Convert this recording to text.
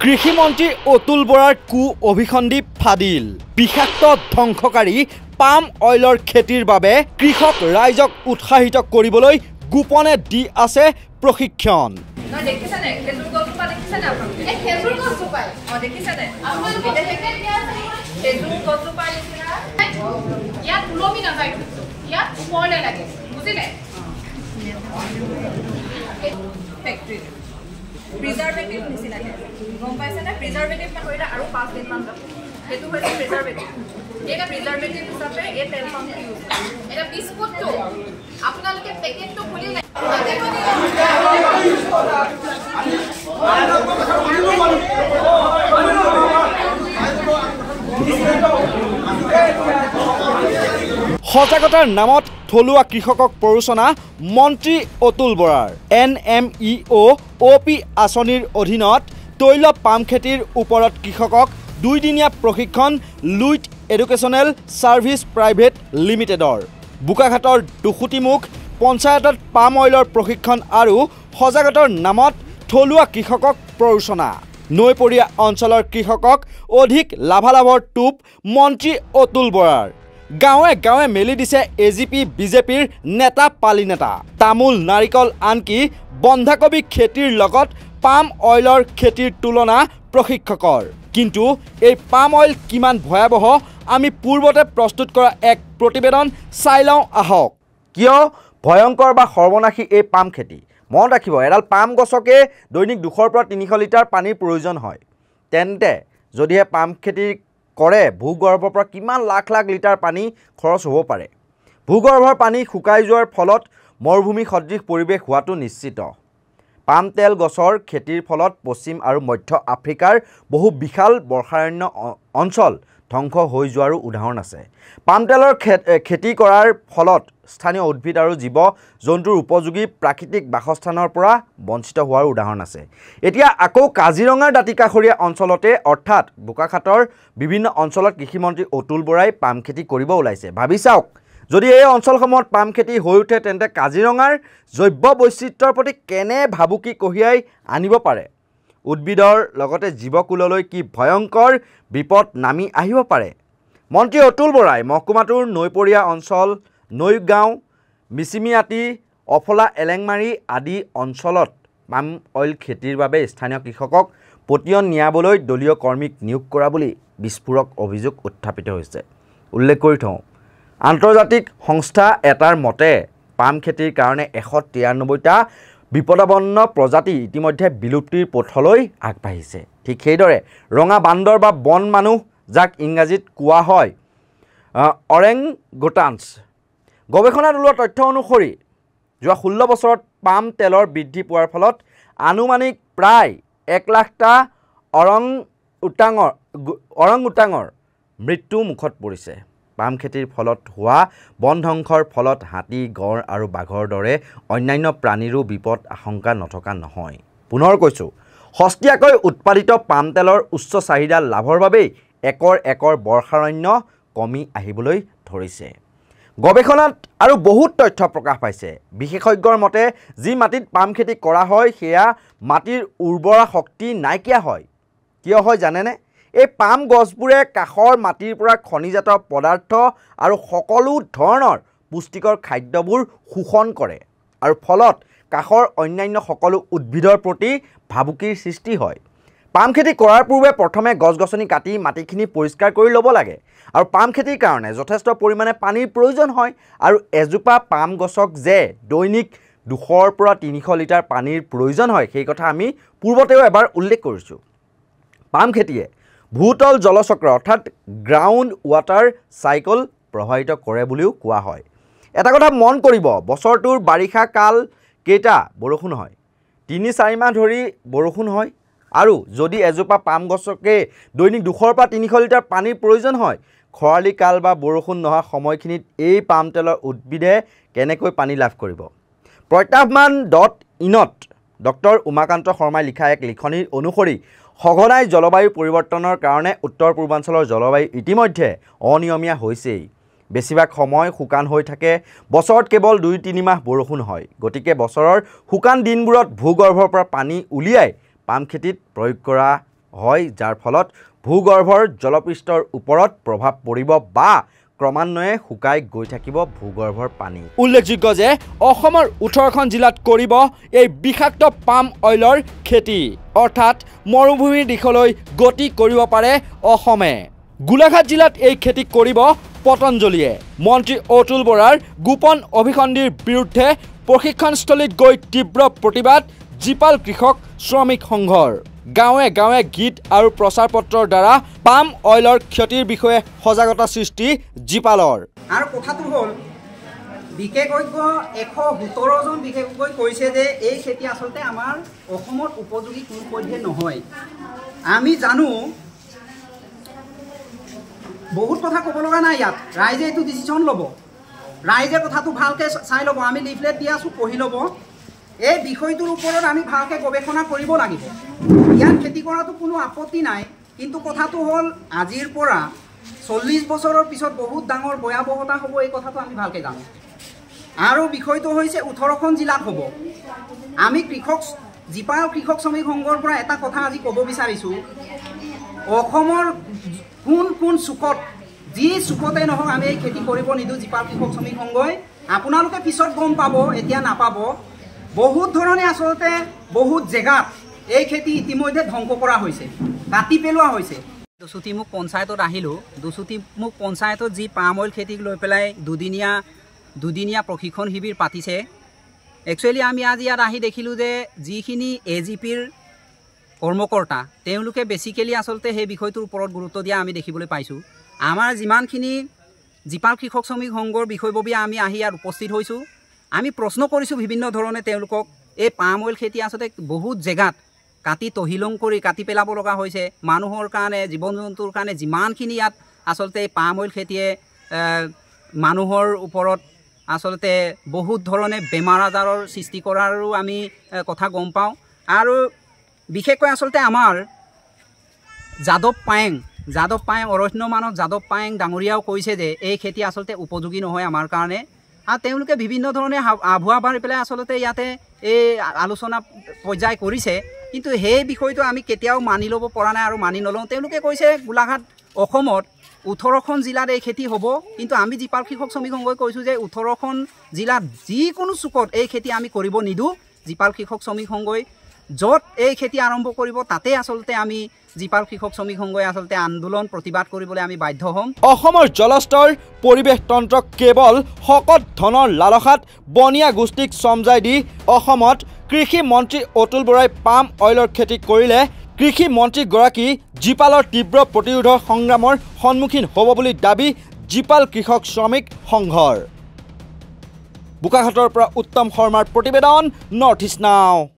কৃষিমন্ত্ৰী অতুল বৰাৰ কু অভিসন্ধি ফাদিল বিষাক্ত ধ্বংসকাৰী পাম অইলৰ খেতিৰ বাবে কৃষক ৰাইজক উৎসাহিত কৰিবলৈ গোপনে দি আছে প্ৰশিক্ষণ। Preservative নিচিনা গম পাইছে না প্ৰিজাৰ্ভেটিভ না কইৰা আৰু 5 দিন মান হেতু হইছে প্ৰিজাৰ্ভেটিভ এটা প্ৰিজাৰ্ভেটিভ হিচাপে এই তেল পাম ইউজ এটা বিস্কুটটো আপোনালোকে পেকেটটো খুলি নাই সজাগতাৰ নামত থলুৱা কৃষকক প্ৰৰোচনা মন্ত্ৰী অতুল বৰাৰ NMEO OP আঁচনিৰ অধীনত তৈল পাম খেতিৰ ওপৰত কৃষকক 2 দিনীয়া প্ৰশিক্ষণ লুইট এডুকেশ্যনেল ছাৰ্ভিচ প্ৰাইভেট লিমিটেডৰ বোকাঘাটৰ দুখুটিমুখ পঞ্চায়তত পাম অইলৰ প্ৰশিক্ষণ আৰু সজাগতাৰ নামত থলুৱা কৃষকক প্ৰৰোচনা নৈপৰীয়া অঞ্চলৰ কৃষকক অধিক লাভালাভৰ টোপ মন্ত্ৰী অতুল বৰাৰ গাঁৱে গাঁৱে মেলি দিছে AGP বিজেপিৰ নেতা পালি নেতা তামোল নাৰিকল আনকি বন্ধাকবি খেতিৰ লগত পাম অইলৰ খেতিৰ তুলনা প্ৰশিক্ষকৰ কিন্তু এই পাম অইল কিমান ভয়াবহ আমি পূৰ্বতে প্ৰস্তুত কৰা এক প্ৰতিবেদন চাই লওঁ আহক। কিয় ভয়ংকৰ বা সৰ্বনাশী এই পাম খেতি মন ৰাখিব এডাল পাম গছকে দৈনিক 200 পৰা 300 লিটাৰ পানীৰ প্ৰয়োজন হয় তেন্তে যদিহে পাম খেতি কৰে ভূগৰ্ভৰ পৰা কিমান লাখ লাখ লিটাৰ পানী খৰচ হ'ব পাৰে ভূগৰ্ভৰ পানী শুকাই যোৱাৰ ফলত মৰুভূমি সদৃশ পৰিৱেশ হোৱাটো নিশ্চিত পাম তেল গছৰ খেতিৰ ফলত পশ্চিম আৰু মধ্য আফ্ৰিকাৰ বহু বিশাল বৰ্ষাৰণ্য অঞ্চল ধ্বংস হৈ যোৱাৰো উদাহৰণ আছে পাম তেলৰ খেতি কৰাৰ ফলত স্থানীয় উদ্ভিদ আৰু জীৱ জন্তুৰ উপযোগী প্ৰাকৃতিক বাসস্থানৰ পৰা বঞ্চিত হোৱাৰ উদাহৰণ আছে এতিয়া আকৌ কাজিৰঙাৰ দাঁতিকাষৰীয়া অঞ্চলতে অৰ্থাৎ বোকাখাটৰ বিভিন্ন অঞ্চলত কৃষিমন্ত্ৰী অতুল বৰাই পাম খেতি কৰিব ওলাইছে ভাবি চাওক যদি এই অঞ্চলসমূহত পাম খেতি হৈ উঠে তেন্তে কাজিৰঙাৰ জৈৱ বৈচিত্ৰ্যৰ প্ৰতি কেনে ভাবুকি কঢ়িয়াই আনিব পাৰে উদ্ভিদৰ লগতে জীৱকুললৈ কি ভয়ংকৰ বিপদ নামি আহিব পাৰে মন্ত্ৰী অতুল বৰাই মহকুমাটোৰ নৈপৰীয়া অঞ্চল নৈগাঁও মিচিমিয়াটি অফলা এলেংমাৰী আদি অঞ্চলত পাম অইল খেতিৰ বাবে স্থানীয় কৃষকক পতিয়ন নিয়াবলৈ দলীয় কৰ্মীক নিয়োগ কৰা বুলি বিস্ফোৰক অভিযোগ উত্থাপিত হৈছে উল্লেখ কৰি থওঁ আন্তৰ্জাতিক সংস্থা এটাৰ মতে পাম খেতিৰ কাৰণে 193টা বিপদাপন্ন প্ৰজাতি ইতিমধ্যে বিলুপ্তিৰ পথলৈ আগবাঢ়িছে ঠিক সেইদৰে ৰঙা বান্দৰ বা বন মানুহ যাক ইংৰাজীত কোৱা হয় অৰেংগুটানছ গৱেষণাত ওলোৱা তথ্য অনুসৰি যোৱা 16 বছৰত পাম তেলৰ বৃদ্ধি পোৱাৰ ফলত আনুমানিক প্ৰায় 1 লাখটা অৰংউটাঙৰ মৃত্যু মুখত পৰিছে পাম খেতিৰ ফলত হোৱা বন ধ্বংসৰ ফলত হাতী গড় আৰু বাঘৰ দৰে অন্যান্য প্ৰাণীৰো বিপদ আশংকা নথকা নহয় পুনৰ কৈছোঁ সস্তীয়াকৈ উৎপাদিত পাম তেলৰ উচ্চ চাহিদা লাভৰ বাবেই একৰ বৰ্ষাৰণ্য কমি আহিবলৈ ধৰিছে গৱেষণাত আৰু বহুত তথ্য প্ৰকাশ পাইছে বিশেষজ্ঞৰ মতে যি মাটিত পাম খেতি কৰা হয় সেয়া মাটিৰ উৰ্বৰা শক্তি নাইকিয়া হয় কিয় হয় জানেনে এই পাম গছবোৰে কাষৰ মাটিৰ পৰা খনিজাত পদাৰ্থ আৰু সকলো ধৰণৰ পুষ্টিকৰ খাদ্যবোৰ শোষণ কৰে আৰু ফলত কাষৰ অন্যান্য সকলো উদ্ভিদৰ প্ৰতি ভাবুকিৰ সৃষ্টি হয় পাম খেতি কৰাৰ পূৰ্বে প্ৰথমে গছ-গছনি কাটি মাটিখিনি পৰিষ্কাৰ কৰি ল'ব লাগে আৰু পাম খেতিৰ কাৰণে যথেষ্ট পৰিমাণে পানীৰ প্ৰয়োজন হয় আৰু এজোপা পাম গছক যে দৈনিক 200 পৰা 300 লিটাৰ পানীৰ প্ৰয়োজন হয় সেই কথা আমি পূৰ্বতেও এবাৰ উল্লেখ কৰিছোঁ পাম খেতিয়ে ভূতল জলচক্ৰ অৰ্থাৎ গ্ৰাউণ্ড ৱাটাৰ চাইকেল প্ৰভাৱিত কৰে বুলিও কোৱা হয় এটা কথা মন কৰিব বছৰটোৰ বাৰিষা কাল কেইটা বৰষুণ হয় 3-4 মাহ ধৰি বৰষুণ হয় আৰু যদি এজোপা পাম গছকে দৈনিক 200 পৰা 300 লিটাৰ পানীৰ প্ৰয়োজন হয় খৰালি কাল বা বৰষুণ নোহোৱা সময়খিনিত এই পাম তেলৰ উদ্ভিদে কেনেকৈ পানী লাভ কৰিব প্ৰত্যাহ্বান.inত ডক্টৰ উমাকান্ত শৰ্মাই লিখা এক লিখনিৰ অনুসৰি সঘনাই জলবায়ু পৰিৱৰ্তনৰ কাৰণে উত্তৰ পূৰ্বাঞ্চলৰ জলবায়ু ইতিমধ্যে অনিয়মীয়া হৈছেই বেছিভাগ সময় শুকান হৈ থাকে বছৰত কেৱল 2-3 মাহ বৰষুণ হয় গতিকে বছৰৰ শুকান দিনবোৰত ভূগৰ্ভৰ পৰা পানী উলিয়াই পাম খেতিত প্ৰয়োগ কৰা হয়, যাৰ ফলত ভূগৰ্ভৰ জলপৃষ্ঠৰ ওপৰত প্ৰভাৱ পৰিব বা ক্ৰমান্বয়ে শুকাই গৈ থাকিব ভূগৰ্ভৰ পানী। উল্লেখযোগ্য যে অসমৰ 18খন জিলাত কৰিব এই বিষাক্ত পাম অইলৰ খেতি, অৰ্থাৎ মৰুভূমিৰ দিশলৈ গতি কৰিব পাৰে অসমে। গোলাঘাট জিলাত এই খেতি কৰিব পতঞ্জলীয়ে। মন্ত্ৰী অতুল বৰাৰ গোপন অভিসন্ধিৰ বিৰুদ্ধে প্ৰশিক্ষণস্থলীত গৈ তীব্ৰ প্ৰতিবাদ জীপাল কৃষক শ্ৰমিক সংঘৰ। গাঁৱে গাঁৱে গীত আৰু প্ৰচাৰ পত্ৰৰ দ্বাৰা পাম অইলৰ ক্ষতিৰ বিষয়ে সজাগতা সৃষ্টি জীপালৰ। আৰু কথাটো হ'ল বিশেষজ্ঞ 117জন বিশেষজ্ঞই কৈছে যে এই খেতি আচলতে আমাৰ অসমত উপযোগী কোনো পধ্যে নহয়। আমি জানো বহুত কথা ক'ব লগা নাই ইয়াত, ৰাইজে এইটো ডিচিশ্যন ল'ব, ৰাইজে কথাটো ভালকৈ চাই ল'ব। আমি লিফলেট দি আছোঁ, পঢ়ি ল'ব। এই বিষয়টোৰ ওপৰত আমি ভালকৈ গৱেষণা কৰিব লাগিব। ইয়াত খেতি কৰাটো কোনো আপত্তি নাই, কিন্তু কথাটো হ'ল আজিৰ পৰা 40 বছৰৰ পিছত বহুত ডাঙৰ ভয়াৱহতা হ'ব, এই কথাটো আমি ভালকৈ জানো। আৰু বিষয়টো হৈছে 18খন জিলাত হ'ব। আমি জীপাল কৃষক শ্ৰমিক সংঘৰ পৰা এটা কথা আজি ক'ব বিচাৰিছোঁ, অসমৰ কোন কোন চুকত, যি চুকতে নহওক আমি এই খেতি কৰিব নিদিওঁ জীপাল কৃষক শ্ৰমিক সংঘই। আপোনালোকে পিছত গম পাব, এতিয়া নাপাব। বহুত ধৰণে আচলতে বহুত জেগাত এই খেতি ইতিমধ্যে ধ্বংস কৰা হৈছে, কাটি পেলোৱা হৈছে। দুচুটিমুখ পঞ্চায়তত আহিলোঁ। দুচুটিমুখ পঞ্চায়তত যি পাম অইল খেতিক লৈ পেলাই দুদিনীয়া প্ৰশিক্ষণ শিবিৰ পাতিছে। একচুৱেলি আমি আজি ইয়াত আহি দেখিলোঁ যে যিখিনি AGPৰ কৰ্মকৰ্তা, তেওঁলোকে বেচিকেলি আচলতে সেই বিষয়টোৰ ওপৰত গুৰুত্ব দিয়া আমি দেখিবলৈ পাইছোঁ। আমাৰ যিমানখিনি জীপাল কৃষক শ্ৰমিক সংঘৰ বিষয়ববীয়া আমি আহি ইয়াত উপস্থিত হৈছোঁ, আমি প্ৰশ্ন কৰিছোঁ বিভিন্ন ধৰণে তেওঁলোকক। এই পাম অইল খেতি আচলতে বহুত জেগাত কাটি তহিলং কৰি কাটি পেলাব লগা হৈছে। মানুহৰ কাৰণে, জীৱ জন্তুৰ কাৰণে যিমানখিনি ইয়াত আচলতে এই পাম অইল খেতিয়ে মানুহৰ ওপৰত আচলতে বহুত ধৰণে বেমাৰ আজাৰৰ সৃষ্টি কৰাৰো আমি কথা গম পাওঁ। আৰু বিশেষকৈ আচলতে আমাৰ যাদৱ পায়েং অৰণ্য মানৱ যাদৱ পায়েং ডাঙৰীয়াও কৈছে যে এই খেতি আচলতে উপযোগী নহয় আমাৰ কাৰণে। আৰু তেওঁলোকে বিভিন্ন ধৰণে আভুৱা বাঢ়ি পেলাই আচলতে ইয়াতে এই আলোচনা পৰ্যায় কৰিছে, কিন্তু সেই বিষয়টো আমি কেতিয়াও মানি ল'ব পৰা নাই আৰু মানি নলওঁ। তেওঁলোকে কৈছে গোলাঘাট অসমত 18খন জিলাত এই খেতি হ'ব, কিন্তু আমি জীপাল কৃষক শ্ৰমিক সংঘই কৈছোঁ যে 18খন জিলাত যিকোনো চুকত এই খেতি আমি কৰিব নিদিওঁ। জীপাল কৃষক শ্ৰমিক সংঘই য'ত এই খেতি আৰম্ভ কৰিব তাতে আচলতে আমি জীপাল কৃষক শ্ৰমিক সংঘই আচলতে আন্দোলন প্ৰতিবাদ কৰিবলৈ আমি বাধ্য হ'ম। অসমৰ জলস্তৰ পৰিৱেশ তন্ত্ৰক কেৱল শকত ধনৰ লালসাত বনিয়া গোষ্ঠীক চমজাই দি অসমত কৃষি মন্ত্ৰী অতুল বৰাই পাম অইলৰ খেতি কৰিলে কৃষি মন্ত্ৰীগৰাকী জীপালৰ তীব্ৰ প্ৰতিৰোধৰ সংগ্ৰামৰ সন্মুখীন হ'ব বুলি দাবী জীপাল কৃষক শ্ৰমিক সংঘৰ। বোকাখাটৰ পৰা উত্তম শৰ্মাৰ প্ৰতিবেদন, নৰ্থ ইষ্ট নাও।